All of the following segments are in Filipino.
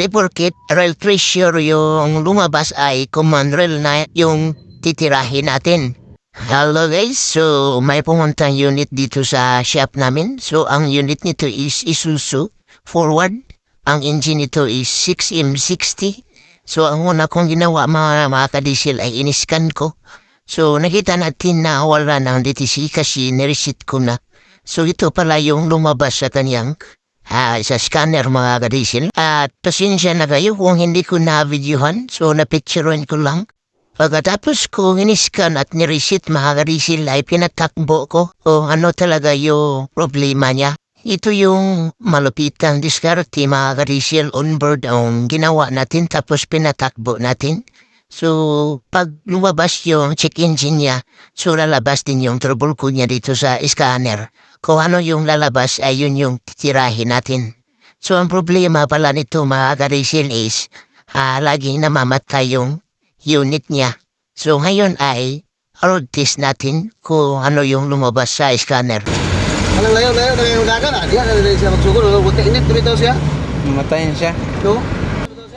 Porket rail pressure yung lumabas ay command rail na yung titirahin natin. Hello guys, so may pumuntang unit dito sa shop namin. So ang unit nito is Isuzu forward. Ang engine nito is 6M60. So ang una kong ginawa mga kadisil ay iniscan ko. So nakita natin na wala ng DTC kasi niresit ko na. So ito pala yung lumabas sa kanyang sa scanner mga kadisil. At pasensya na kayo kung hindi ko na-videohan. So napicturean ko lang. Pagkatapos ko iniscan at niresit mga kadisil ay pinatakbo ko o ano talaga yung problema niya. Ito yung malupitang diskarte mga kadisil onboard ang ginawa natin tapos pinatakbo natin. So pag lumabas yung check engine niya, so lalabas din yung trouble code niya dito sa scanner. Kung ano yung lalabas ay yun yung titirahin natin. So ang problema pala nito mga kadisil is laging namamatay yung unit niya. So ngayon ay road test natin kung ano yung lumabas sa scanner. Alang layo yung dagat dia na siya magsugod buti init dito siya. Mamatayin siya. No?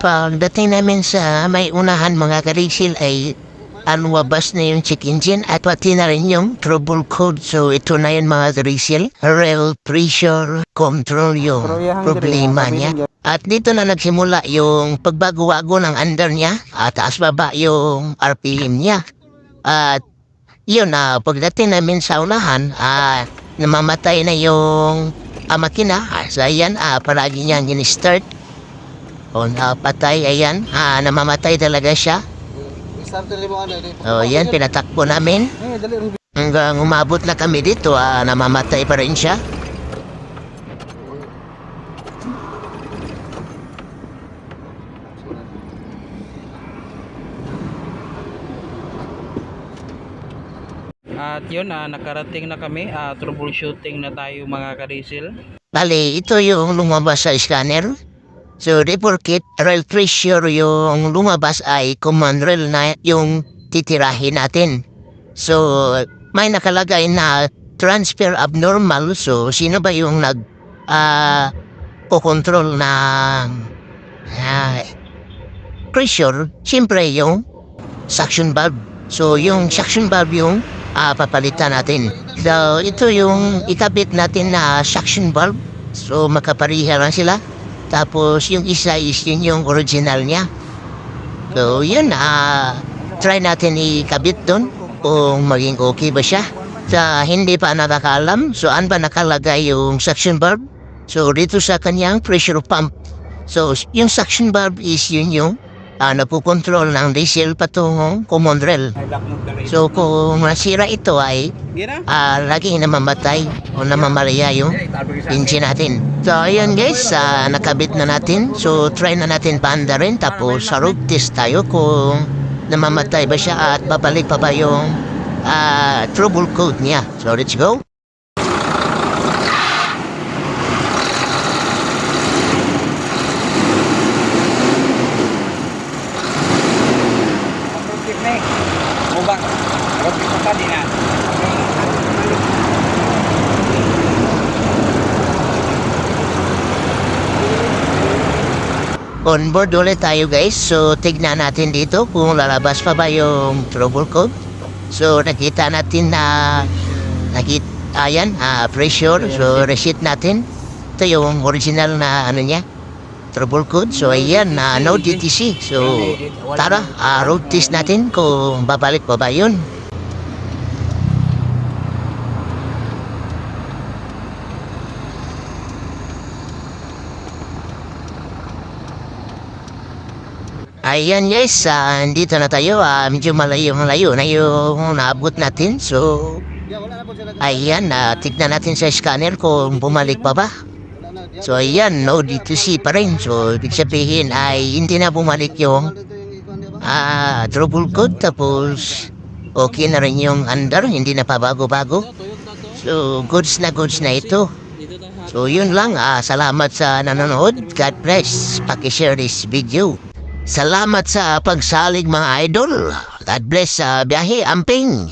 Pagdating namin sa may unahan mga kadisil ay lumabas na yung check engine at pati na rin yung trouble code. So ito na yun mga kadisil, rail pressure control yung problema niya. At dito na nagsimula yung pagbago-wago ng under niya at taas baba yung RPM niya. At yun pagdating namin sa unahan, namamatay na yung makina. So ayan, palagi niyang gini-start. O napatay, ayan, namamatay talaga siya. O yan, pinatakbo namin. Hanggang umabot na kami dito, namamatay pa rin siya. At yun, nakarating na kami. Troubleshooting na tayo mga kadisil. Bale, ito yung lumabas sa scanner. So, porket rail pressure yung lumabas ay command rail na yung titirahin natin. So, may nakalagay na transfer abnormal. So, sino ba yung control ng pressure? Siyempre yung suction valve. So, yung suction valve yung papalitan natin. So, ito yung ikabit natin na suction valve. So, makapariha lang sila. Tapos, yung isa is yun yung original niya. So, yun, try natin ikabit doon kung maging okay ba siya. Sa hindi pa nakakaalam, so saan ba nakalagay yung suction valve? So, dito sa kanyang pressure pump. So, yung suction valve is yun yung napukontrol ng diesel patungong command rail. So kung nasira ito ay laging namamatay o namamarya yung engine natin. So ayan guys, nakabit na natin. So try na natin paanda rin. Tapos sa road test tayo kung namamatay ba siya at babalik pa ba yung trouble code niya. So let's go. On board ulit tayo guys. So tignan natin dito kung lalabas pa ba yung trouble code. So nakita natin na ayan, pressure. So receipt natin. Ito yung original na niya, trouble code. So ayan, no DTC. So tara, road test natin kung babalik pa ba yun. Ayan guys, dito na tayo. Medyo malayo na yung naabot natin. So, ayan, tignan natin sa scanner kung bumalik pa ba. So, ayan, no D2C pa rin. So, ibig sabihin ay hindi na bumalik yung trouble code. Tapos, okay na rin yung under, hindi na pa bago-bago. So, goods na ito. So, yun lang. Salamat sa nanonood. God bless. Paki-share this video. Salamat sa pagsalig mga idol. God bless sa biyahe, amping.